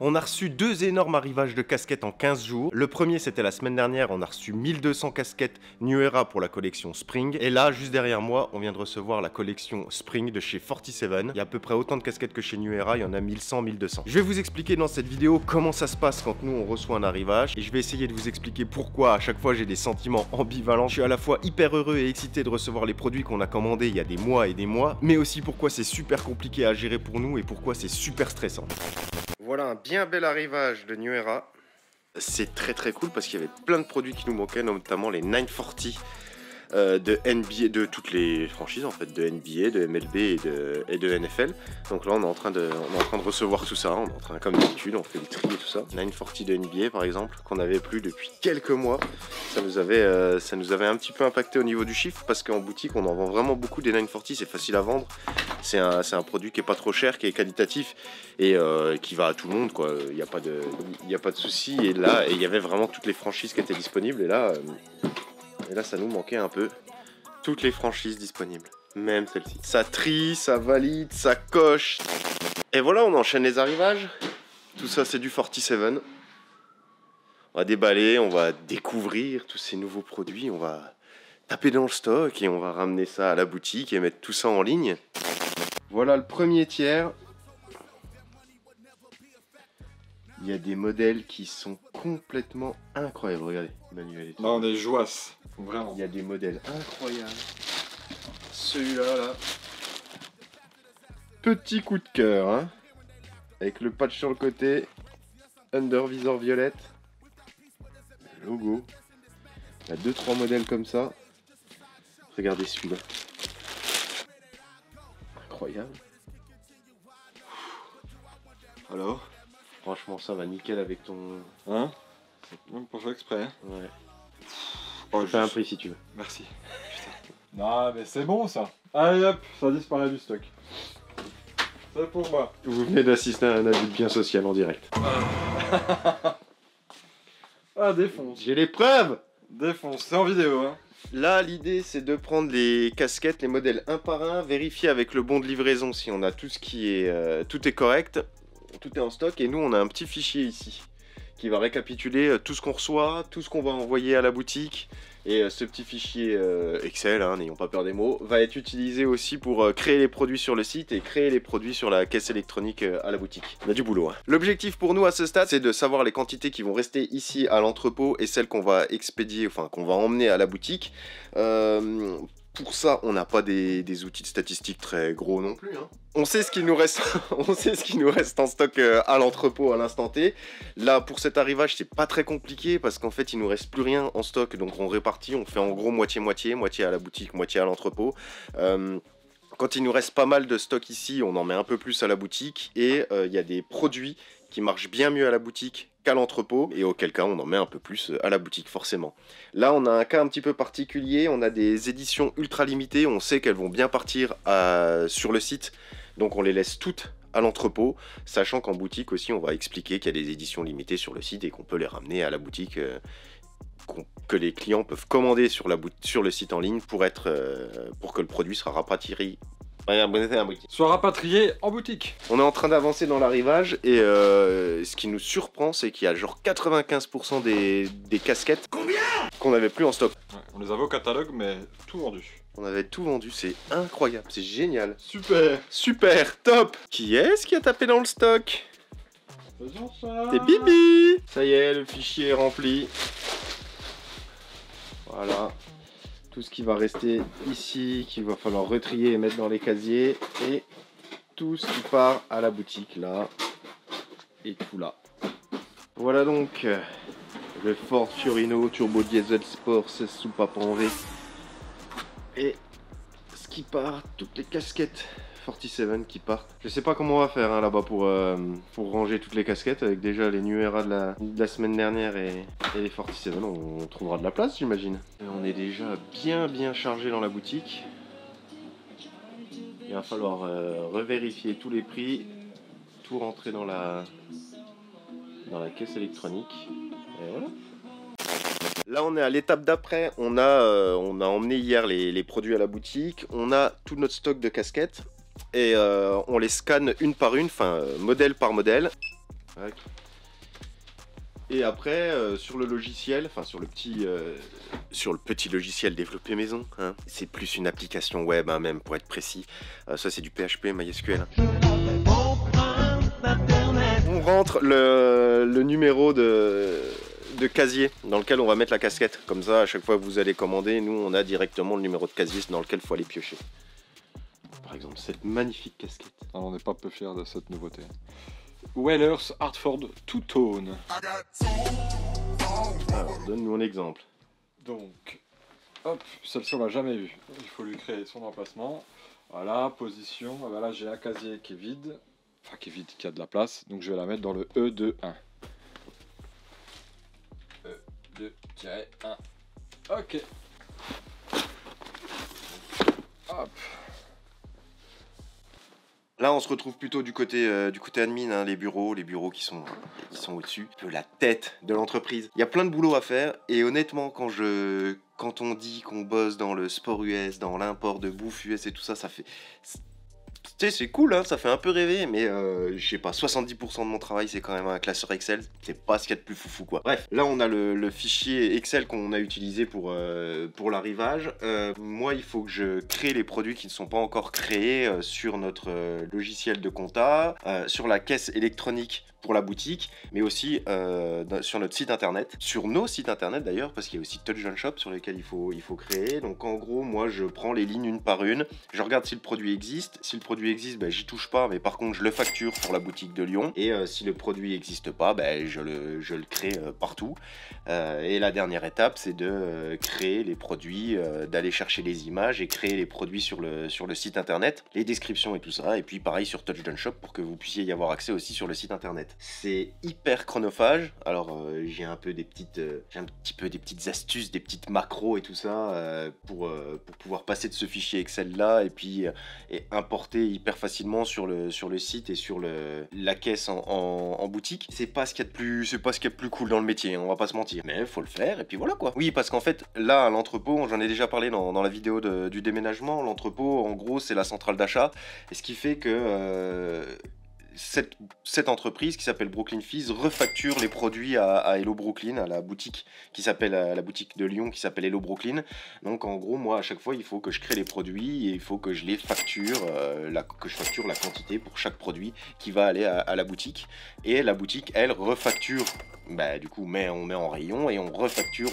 On a reçu 2 énormes arrivages de casquettes en 15 jours. Le premier c'était la semaine dernière, on a reçu 1200 casquettes New Era pour la collection Spring. Et là, juste derrière moi, on vient de recevoir la collection Spring de chez 47. Il y a à peu près autant de casquettes que chez New Era, il y en a 1100, 1200. Je vais vous expliquer dans cette vidéo comment ça se passe quand nous on reçoit un arrivage. Et je vais essayer de vous expliquer pourquoi à chaque fois j'ai des sentiments ambivalents. Je suis à la fois hyper heureux et excité de recevoir les produits qu'on a commandés il y a des mois et des mois, mais aussi pourquoi c'est super compliqué à gérer pour nous et pourquoi c'est super stressant. Voilà un bien bel arrivage de New Era. C'est très cool parce qu'il y avait plein de produits qui nous manquaient, notamment les 940 de NBA, de toutes les franchises en fait, de NBA, de MLB et de NFL. Donc là on est en train de recevoir tout ça, on est en train, comme d'habitude, on fait le tri et tout ça. 940 de NBA par exemple, qu'on n'avait plus depuis quelques mois. Ça nous avait un petit peu impacté au niveau du chiffre parce qu'en boutique on en vend vraiment beaucoup des 940, c'est facile à vendre. C'est un produit qui est pas trop cher, qui est qualitatif et qui va à tout le monde quoi. Il n'y a pas de souci. Et là il y avait vraiment toutes les franchises qui étaient disponibles et là ça nous manquait un peu. Toutes les franchises disponibles, même celle-ci. Ça trie, ça valide, ça coche. Et voilà, on enchaîne les arrivages. Tout ça c'est du 47. On va déballer, on va découvrir tous ces nouveaux produits, on va taper dans le stock et on va ramener ça à la boutique et mettre tout ça en ligne. Voilà le premier tiers. Il y a des modèles qui sont complètement incroyables. Regardez, Emmanuel et tout. Là, on est joasse, vraiment. Il y a des modèles incroyables. Celui-là, là. Petit coup de cœur, hein. Avec le patch sur le côté. Under visor violette. Le logo. Il y a 2-3 modèles comme ça. Regardez celui-là. Incroyable. Alors? Franchement, ça va nickel avec ton... Hein? Même pour faire exprès. Hein? Ouais. Oh, Je fais un prix si tu veux. Merci. Putain. Non, mais c'est bon ça. Allez hop, ça disparaît du stock. C'est pour moi. Vous venez d'assister à un avis bien social en direct. Ah, défonce. J'ai les preuves! Défonce, c'est en vidéo, hein. Là, l'idée, c'est de prendre les casquettes, les modèles un par un, vérifier avec le bon de livraison si on a tout ce qui est... tout est correct, tout est en stock, et nous, on a un petit fichier ici qui va récapituler tout ce qu'on reçoit, tout ce qu'on va envoyer à la boutique. Et ce petit fichier Excel, hein, n'ayons pas peur des mots, va être utilisé aussi pour créer les produits sur le site et créer les produits sur la caisse électronique à la boutique. On a du boulot. Hein. L'objectif pour nous à ce stade, c'est de savoir les quantités qui vont rester ici à l'entrepôt et celles qu'on va expédier, enfin qu'on va emmener à la boutique. Pour ça, on n'a pas des outils de statistiques très gros non plus. Hein. On sait ce qu'il nous reste, on sait ce qu'il nous reste en stock à l'entrepôt à l'instant T. Là, pour cet arrivage, c'est pas très compliqué parce qu'en fait, il nous reste plus rien en stock. Donc, on répartit, on fait en gros moitié-moitié, moitié à la boutique, moitié à l'entrepôt. Quand il nous reste pas mal de stock ici, on en met un peu plus à la boutique. Et il y a des produits qui marchent bien mieux à la boutique qu'à l'entrepôt, et auquel cas on en met un peu plus à la boutique forcément. Là on a un cas un petit peu particulier, on a des éditions ultra limitées, on sait qu'elles vont bien partir sur le site, donc on les laisse toutes à l'entrepôt, sachant qu'en boutique aussi on va expliquer qu'il y a des éditions limitées sur le site et qu'on peut les ramener à la boutique, que les clients peuvent commander sur le site en ligne pour que le produit sera rapatrié. Soit rapatrié en boutique. On est en train d'avancer dans l'arrivage et ce qui nous surprend, c'est qu'il y a genre 95% des casquettes qu'on n'avait plus en stock. Ouais, on les avait au catalogue, mais tout vendu. On avait tout vendu, c'est incroyable, c'est génial. Super. Super, top. Qui est-ce qui a tapé dans le stock? Faisons ça. C'est Bibi. Ça y est, le fichier est rempli. Voilà. Tout ce qui va rester ici, qu'il va falloir retrier et mettre dans les casiers. Et tout ce qui part à la boutique, là. Et tout là. Voilà donc le Ford Fiorino Turbo Diesel Sport 16 soupapes en V. Et ce qui part, toutes les casquettes 47 qui partent. Je sais pas comment on va faire hein, là-bas pour ranger toutes les casquettes. Avec déjà les New Era de la semaine dernière et les 47, on trouvera de la place j'imagine. On est déjà bien chargé dans la boutique. Il va falloir revérifier tous les prix, tout rentrer dans la caisse électronique. Et voilà. Là on est à l'étape d'après, on a emmené hier les produits à la boutique, on a tout notre stock de casquettes et on les scanne une par une, enfin modèle par modèle. Tac. Et après, sur le logiciel, enfin sur le petit logiciel développé maison, hein, c'est plus une application web, hein, même pour être précis. Ça c'est du PHP, MySQL. On rentre le numéro de casier dans lequel on va mettre la casquette. Comme ça, à chaque fois que vous allez commander, nous on a directement le numéro de casier dans lequel il faut aller piocher. Par exemple, cette magnifique casquette. Alors, on n'est pas peu fiers de cette nouveauté. Wellers Hartford Two-Tone. Alors, donne-nous un exemple. Donc, hop, celle-ci on l'a jamais vue. Il faut lui créer son emplacement. Voilà, position. Ah bah là, j'ai un casier qui est vide. Enfin, qui est vide, qui a de la place. Donc, je vais la mettre dans le E21. E2-1. Ok. Hop. Là, on se retrouve plutôt du côté admin, hein, les bureaux qui sont au-dessus, un peu la tête de l'entreprise. Il y a plein de boulot à faire et honnêtement, quand on dit qu'on bosse dans le sport US, dans l'import de bouffe US et tout ça, ça fait... Tu sais, c'est cool, hein, ça fait un peu rêver, mais je sais pas, 70% de mon travail, c'est quand même un classeur Excel. C'est pas ce qu'il y a de plus foufou, quoi. Bref, là, on a le fichier Excel qu'on a utilisé pour l'arrivage. Moi, il faut que je crée les produits qui ne sont pas encore créés sur notre logiciel de compta, sur la caisse électronique pour la boutique, mais aussi sur notre site internet, sur nos sites internet d'ailleurs, parce qu'il y a aussi Touchdown Shop sur lesquels il faut créer. Donc en gros, moi je prends les lignes une par une, je regarde si le produit existe. Si le produit existe, ben, j'y touche pas, mais par contre je le facture pour la boutique de Lyon. Et si le produit n'existe pas, ben, je le crée partout. Et la dernière étape, c'est de créer les produits, d'aller chercher les images et créer les produits sur le site internet, les descriptions et tout ça. Et puis pareil sur Touchdown Shop pour que vous puissiez y avoir accès aussi sur le site internet. C'est hyper chronophage. Alors j'ai un petit peu des petites astuces, des petites macros et tout ça pour pouvoir passer de ce fichier Excel là et puis et importer hyper facilement sur le site et sur la caisse en boutique. C'est pas ce qu'il y a de plus cool dans le métier, on va pas se mentir. Mais faut le faire et puis voilà quoi. Oui, parce qu'en fait là à l'entrepôt, j'en ai déjà parlé dans la vidéo du déménagement. L'entrepôt en gros c'est la centrale d'achat et ce qui fait que cette entreprise qui s'appelle Brooklyn Fizz refacture les produits à Hello Brooklyn, à la boutique la boutique de Lyon qui s'appelle Hello Brooklyn. Donc en gros, moi à chaque fois, il faut que je crée les produits et il faut que je les facture, que je facture la quantité pour chaque produit qui va aller à la boutique. Et la boutique, elle, refacture. Bah, du coup, on met en rayon et on refacture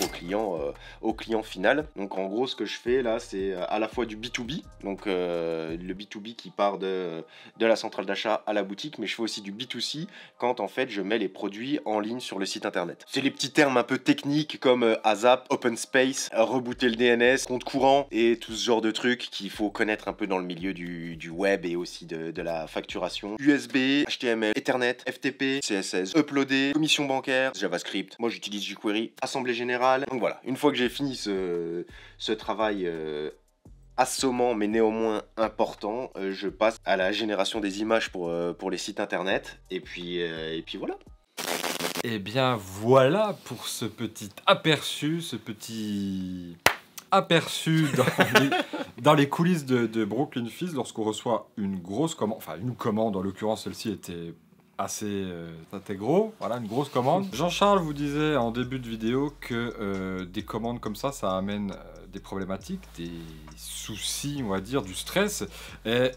au client final. Donc en gros, ce que je fais là, c'est à la fois du B2B, donc le B2B qui part de la centrale d'achat à la boutique, mais je fais aussi du B2C quand en fait je mets les produits en ligne sur le site internet. C'est les petits termes un peu techniques comme ASAP, Open Space, rebooter le DNS, compte courant et tout ce genre de trucs qu'il faut connaître un peu dans le milieu du web et aussi de la facturation. USB, HTML, Ethernet, FTP, CSS, uploader, commission bancaire, JavaScript, moi j'utilise jQuery, assemblée générale. Donc voilà, une fois que j'ai fini ce travail assommant mais néanmoins important, je passe à la génération des images pour les sites internet et puis voilà. Et bien voilà pour ce petit aperçu, dans les coulisses de Brooklyn Fizz lorsqu'on reçoit une grosse commande, enfin une commande, en l'occurrence celle-ci était assez gros, voilà, une grosse commande. Jean-Charles vous disait en début de vidéo que des commandes comme ça amène des problématiques, des soucis, on va dire, du stress. Et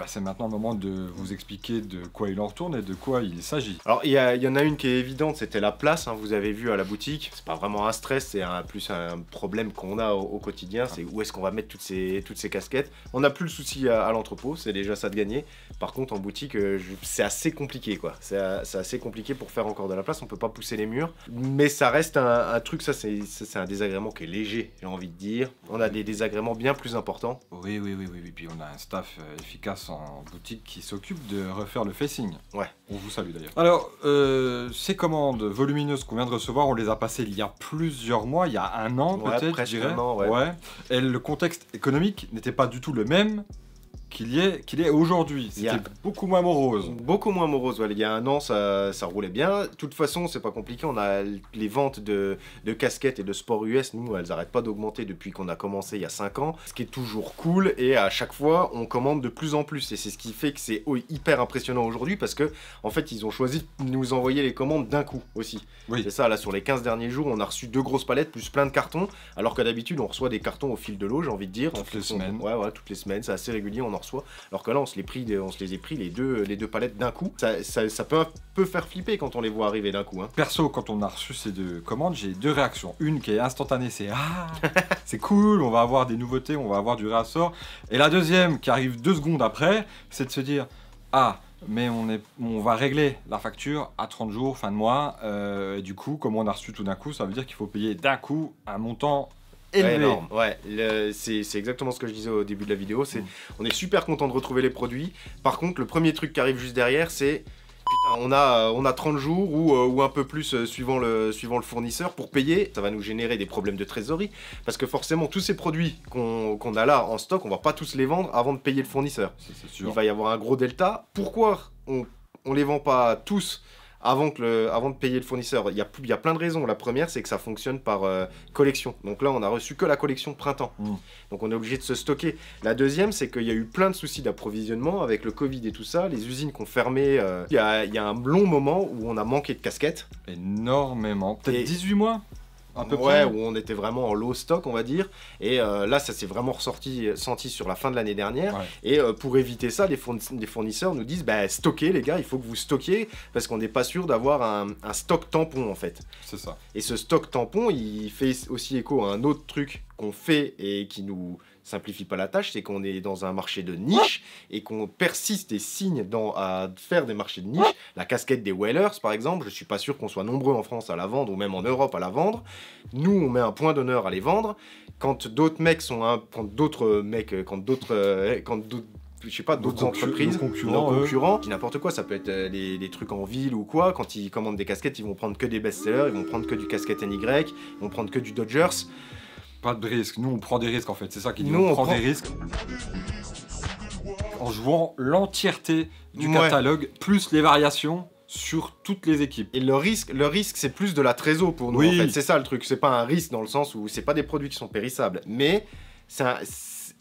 c'est maintenant le moment de vous expliquer de quoi il en retourne et de quoi il s'agit. Alors il y en a une qui est évidente, c'était la place, hein, vous avez vu à la boutique. C'est pas vraiment un stress, c'est plus un problème qu'on a au quotidien, c'est où est-ce qu'on va mettre toutes ces casquettes. On n'a plus le souci à l'entrepôt, c'est déjà ça de gagner. Par contre en boutique, c'est assez compliqué quoi. C'est assez compliqué pour faire encore de la place, on peut pas pousser les murs. Mais ça reste un truc, ça c'est un désagrément qui est léger, j'ai envie de dire. On a des désagréments bien plus importants. Oui. Puis on a un staff efficace en boutique qui s'occupe de refaire le facing. Ouais. On vous salue d'ailleurs. Alors, ces commandes volumineuses qu'on vient de recevoir, on les a passées il y a plusieurs mois, il y a un an peut-être, je dirais. Un an, ouais. Et le contexte économique n'était pas du tout le même qu'il est aujourd'hui. Il y a- C'était beaucoup moins morose. Beaucoup moins morose, ouais. Il y a un an, ça roulait bien. De toute façon, c'est pas compliqué. On a les ventes de casquettes et de sport US, nous, elles arrêtent pas d'augmenter depuis qu'on a commencé il y a 5 ans. Ce qui est toujours cool. Et à chaque fois, on commande de plus en plus. Et c'est ce qui fait que c'est hyper impressionnant aujourd'hui parce que, en fait, ils ont choisi de nous envoyer les commandes d'un coup aussi. Oui. C'est ça, là, sur les 15 derniers jours, on a reçu 2 grosses palettes plus plein de cartons. Alors que d'habitude, on reçoit des cartons au fil de l'eau, j'ai envie de dire. Toutes les semaines. Ouais, toutes les semaines. C'est assez régulier, on en reçoit. Alors que là, on se les a pris les deux palettes d'un coup. Ça peut un peu faire flipper quand on les voit arriver d'un coup. Hein. Perso, quand on a reçu ces 2 commandes, j'ai 2 réactions. Une qui est instantanée, c'est ah, c'est cool, on va avoir des nouveautés, on va avoir du réassort. Et la deuxième, qui arrive 2 secondes après, c'est de se dire ah, mais on va régler la facture à 30 jours, fin de mois. Et du coup, comme on a reçu tout d'un coup, ça veut dire qu'il faut payer d'un coup un montant élevé. Ouais, énorme. Ouais, c'est exactement ce que je disais au début de la vidéo. On est super content de retrouver les produits. Par contre, le premier truc qui arrive juste derrière, c'est putain, on a 30 jours ou un peu plus suivant le fournisseur pour payer. Ça va nous générer des problèmes de trésorerie parce que forcément, tous ces produits qu'on a là en stock, on va pas tous les vendre avant de payer le fournisseur. C'est sûr. Il va y avoir un gros delta. Pourquoi on les vend pas tous avant de payer le fournisseur? Il y a plein de raisons. La première, c'est que ça fonctionne par collection. Donc là, on a reçu que la collection de printemps. Donc on est obligé de se stocker. La deuxième, c'est qu'il y a eu plein de soucis d'approvisionnement avec le Covid et tout ça. Les usines qui ont fermé. Il y a un long moment où on a manqué de casquettes. Énormément. Peut-être Et- 18 mois à peu Ouais, près. où on était vraiment en low stock, on va dire. Et là, ça s'est vraiment senti sur la fin de l'année dernière. Ouais. Et pour éviter ça, les fournisseurs nous disent bah, stockez, les gars, il faut que vous stockiez parce qu'on n'est pas sûr d'avoir un stock tampon en fait. C'est ça. Et ce stock tampon, il fait aussi écho à un autre truc qu'on fait et qui nous simplifie pas la tâche, c'est qu'on est dans un marché de niche et qu'on persiste et signe à faire des marchés de niche. La casquette des Whalers, par exemple, je suis pas sûr qu'on soit nombreux en France à la vendre ou même en Europe à la vendre. Nous, on met un point d'honneur à les vendre. Quand d'autres mecs je sais pas, d'autres entreprises, nos concurrents, puis n'importe quoi, ça peut être des trucs en ville ou quoi, quand ils commandent des casquettes, ils vont prendre que des best-sellers, ils vont prendre que du casquette NY, ils vont prendre que du Dodgers. Pas de risque. Nous, on prend des risques en fait. C'est ça qui dit. Nous, On on prend prend- des risques en jouant l'entièreté du Ouais. catalogue plus les variations sur toutes les équipes. Et le risque c'est plus de la trésor pour nous, Oui. en fait. C'est ça le truc, c'est pas un risque dans le sens où c'est pas des produits qui sont périssables, mais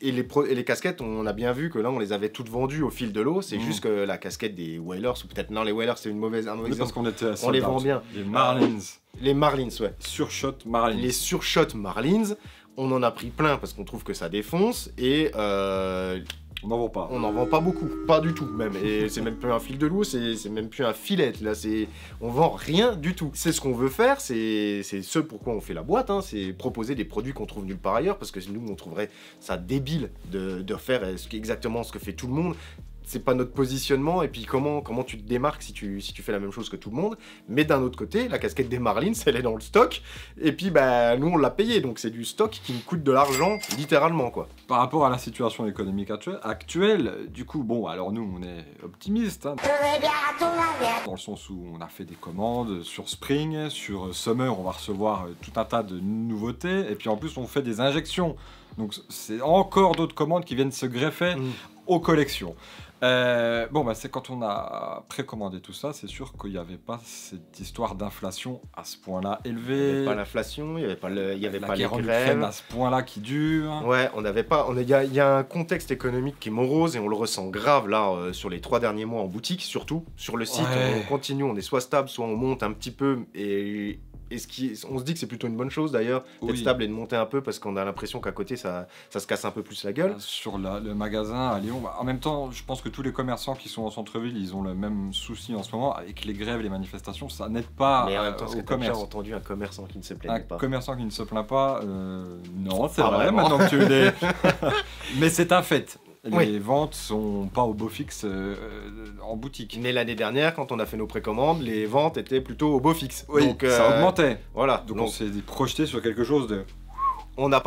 et les casquettes, on a bien vu que là, on les avait toutes vendues au fil de l'eau. C'est juste que la casquette des Whalers, ou peut-être non, les Whalers, c'est un mauvais Mais parce exemple. qu'on était à On les sold vend out. bien. Les Marlins. Les Marlins, ouais. Surshot Marlins. Les surshot Marlins, on en a pris plein parce qu'on trouve que ça défonce et On n'en vend pas. on n'en vend pas beaucoup, pas du tout même. Et c'est même plus un fil de loup, c'est même plus un filet. Là, on vend rien du tout. C'est ce qu'on veut faire, c'est ce pourquoi on fait la boîte. Hein, c'est proposer des produits qu'on trouve nulle part ailleurs parce que nous on trouverait ça débile de faire exactement ce que fait tout le monde. C'est pas notre positionnement et puis comment tu te démarques si tu fais la même chose que tout le monde. Mais d'un autre côté, la casquette des Marlins, elle est dans le stock et puis bah nous on l'a payé donc c'est du stock qui nous coûte de l'argent littéralement quoi. Par rapport à la situation économique actuelle, du coup, bon, alors nous, on est optimistes. Hein, dans le sens où on a fait des commandes sur Spring, sur Summer, on va recevoir tout un tas de nouveautés. Et puis en plus, on fait des injections. Donc c'est encore d'autres commandes qui viennent se greffer aux collections. Bon, bah, c'est quand on a précommandé tout ça, c'est sûr qu'il n'y avait pas cette histoire d'inflation à ce point-là Il n'y élevée. avait pas l'inflation, il n'y avait pas, il y avait la pas les guerre en grèves. Ukraine à ce point-là qui dure. Ouais, on n'avait pas. Il y a un contexte économique qui est morose et on le ressent grave là sur les 3 derniers mois en boutique, surtout sur le site. Ouais. On continue, on est soit stable, soit on monte un petit peu et on se dit que c'est plutôt une bonne chose d'ailleurs d'être Oui. stable et de monter un peu parce qu'on a l'impression qu'à côté ça se casse un peu plus la gueule. Sur le magasin à Lyon, bah, en même temps, je pense que tous les commerçants qui sont en centre-ville, ils ont le même souci en ce moment. Avec les grèves et les manifestations, ça n'aide pas Mais en même temps, est-ce au que t'as déjà commerce. entendu un commerçant qui ne se Un plaignait pas? commerçant qui ne se plaint pas, non, c'est Pas vrai, vraiment. maintenant que tu l'es. Mais c'est un fait. Les Oui. ventes sont pas au beau fixe en boutique. Mais l'année dernière, quand on a fait nos précommandes, les ventes étaient plutôt au beau fixe. Oui, Donc, ça augmentait. Voilà. Donc on s'est projeté sur quelque chose de On n'a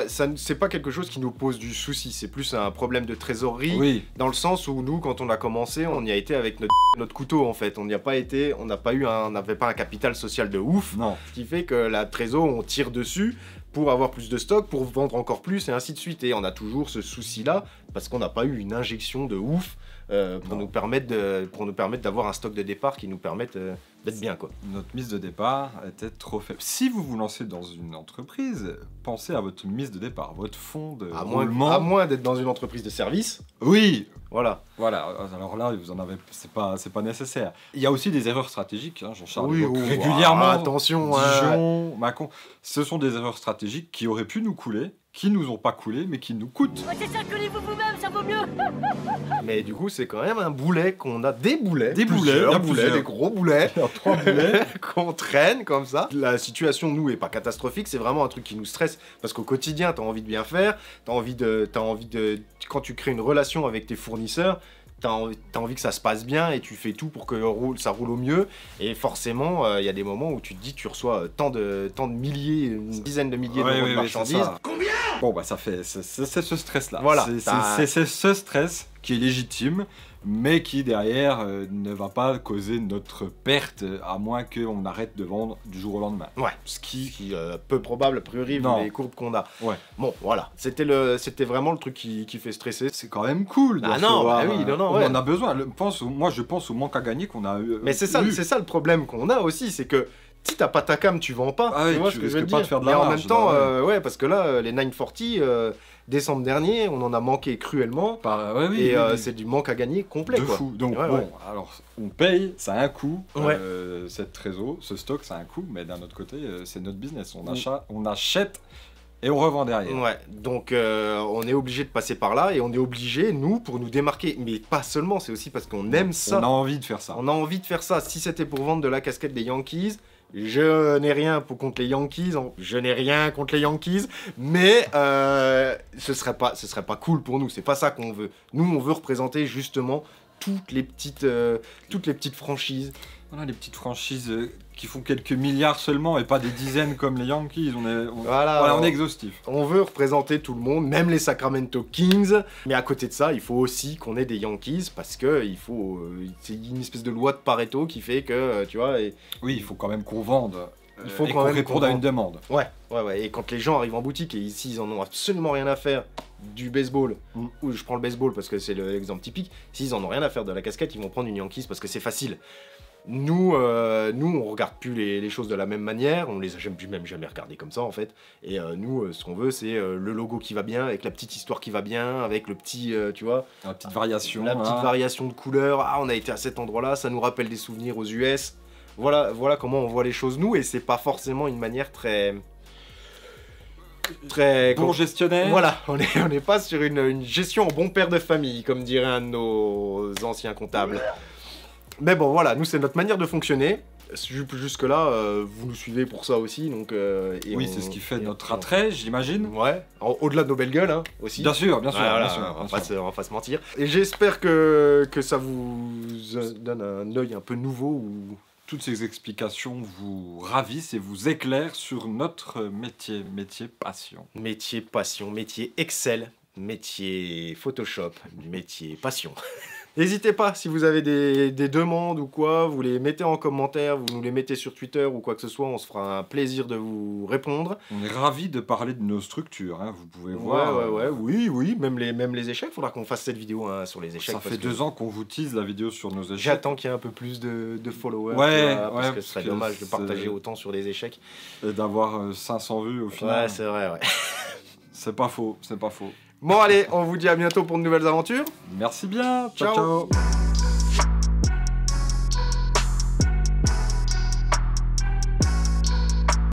c'est pas quelque chose qui nous pose du souci, c'est plus un problème de trésorerie, Oui. dans le sens où nous, quand on a commencé, on y a été avec notre couteau en fait. On n'avait pas un capital social de ouf, Non. ce qui fait que la trésor, on tire dessus pour avoir plus de stock, pour vendre encore plus et ainsi de suite. Et on a toujours ce souci-là parce qu'on n'a pas eu une injection de ouf pour nous permettre d'avoir un stock de départ qui nous permette d'être bien quoi. Notre mise de départ était trop faible. Si vous vous lancez dans une entreprise, pensez à votre mise de départ, votre fonds de roulement. À moins d'être dans une entreprise de service. Oui. Voilà. Voilà, alors là, vous en avez, c'est pas nécessaire. Il y a aussi des erreurs stratégiques, hein, Jean-Charles Oui, évoque oh, régulièrement. attention, Dijon, Macron, ce sont des erreurs stratégiques qui auraient pu nous couler, qui nous ont pas coulé, mais qui nous coûtent. Ouais, c'est ça, connaissez-vous vous-même, ça vaut mieux. Mais du coup, c'est quand même un boulet qu'on a, des boulets, il y a plusieurs boulets, plusieurs. des gros boulets, Il y a 3 boulets. qu'on traîne comme ça. La situation, nous, est pas catastrophique, c'est vraiment un truc qui nous stresse, parce qu'au quotidien, t'as envie de bien faire, t'as envie de, quand tu crées une relation avec tes fournisseurs, t'as envie que ça se passe bien et tu fais tout pour que ça roule au mieux. Et forcément, il y a des moments où tu te dis, tu reçois tant de milliers, une dizaine de milliers d'euros de marchandises. Combien ? Bon, bah, ça fait. C'est ce stress-là. Voilà. C'est ce stress qui est légitime, mais qui derrière ne va pas causer notre perte, à moins qu'on arrête de vendre du jour au lendemain. Ouais, ce qui peu probable a priori vu Non. les courbes qu'on a. Ouais. Bon, voilà, c'était vraiment le truc qui fait stresser. C'est quand même cool. Ah non, bah oui, non, on ouais. en a besoin. Moi, je pense au manque à gagner qu'on a eu. Mais c'est ça le problème qu'on a aussi, c'est que si t'as pas ta cam, tu vends pas. Ah oui, tu vois tu ce que je veux risques pas dire. de faire de Mais la en marge, même temps, bah ouais, parce que là, les 940, décembre dernier, on en a manqué cruellement. Ouais, oui, Et oui. c'est du manque à gagner complet, De quoi. fou. Donc Ouais, bon, ouais. alors on paye, ça a un coût. Ouais. Cette trésor, ce stock, ça a un coût, mais d'un autre côté, c'est notre business. On achète et on revend derrière. Ouais, donc on est obligé de passer par là et on est obligé, nous, pour nous démarquer, mais pas seulement, c'est aussi parce qu'on aime ça. On a envie de faire ça. On a envie de faire ça. Si c'était pour vendre de la casquette des Yankees, je n'ai rien contre les Yankees, mais ce serait pas cool pour nous. C'est pas ça qu'on veut. Nous, on veut représenter justement toutes les petites franchises. Voilà, les petites franchises qui font quelques milliards seulement et pas des dizaines comme les Yankees. On est exhaustif. On veut représenter tout le monde, même les Sacramento Kings. Mais à côté de ça, il faut aussi qu'on ait des Yankees parce que c'est une espèce de loi de Pareto qui fait que, tu vois. Oui, il faut quand même qu'on vende. Il faut et quand qu'on même réponde à une demande. Ouais. Et quand les gens arrivent en boutique et ici ils en ont absolument rien à faire du baseball, ou je prends le baseball parce que c'est l'exemple typique, s'ils en ont rien à faire de la casquette, ils vont prendre une Yankees parce que c'est facile. Nous, on regarde plus les choses de la même manière, on les a même jamais regardées comme ça en fait. Et nous, ce qu'on veut, c'est le logo qui va bien, avec la petite histoire qui va bien, avec le petit, tu vois, La petite variation. la petite variation de couleur. Ah, on a été à cet endroit-là, ça nous rappelle des souvenirs aux US. Voilà comment on voit les choses nous, et c'est pas forcément une manière très Bon gestionnaire. Voilà, on n'est pas sur une gestion en bon père de famille, comme dirait un de nos anciens comptables. Mais bon, voilà, nous, c'est notre manière de fonctionner. Jusque-là, vous nous suivez pour ça aussi, donc... Oui, c'est ce qui fait notre attrait, j'imagine. Ouais, au-delà de nos belles gueules, hein, aussi. Bien sûr, Ouais, voilà, bien sûr. on va pas se mentir. Et j'espère que ça vous donne un œil un peu nouveau, ou... Toutes ces explications vous ravissent et vous éclairent sur notre métier passion. Métier passion, métier Excel, métier Photoshop, métier passion. N'hésitez pas, si vous avez des demandes ou quoi, vous les mettez en commentaire, vous nous les mettez sur Twitter ou quoi que ce soit, on se fera un plaisir de vous répondre. On est ravis de parler de nos structures, hein, vous pouvez voir. Oui, même les échecs, il faudra qu'on fasse cette vidéo sur les échecs. Ça fait 2 ans qu'on vous tease la vidéo sur nos échecs. J'attends qu'il y ait un peu plus de followers, parce que ce serait dommage de partager autant sur les échecs. Et d'avoir 500 vues au final. Ouais, c'est vrai, ouais. C'est pas faux. Bon allez, on vous dit à bientôt pour de nouvelles aventures. Merci bien, Ciao. ciao.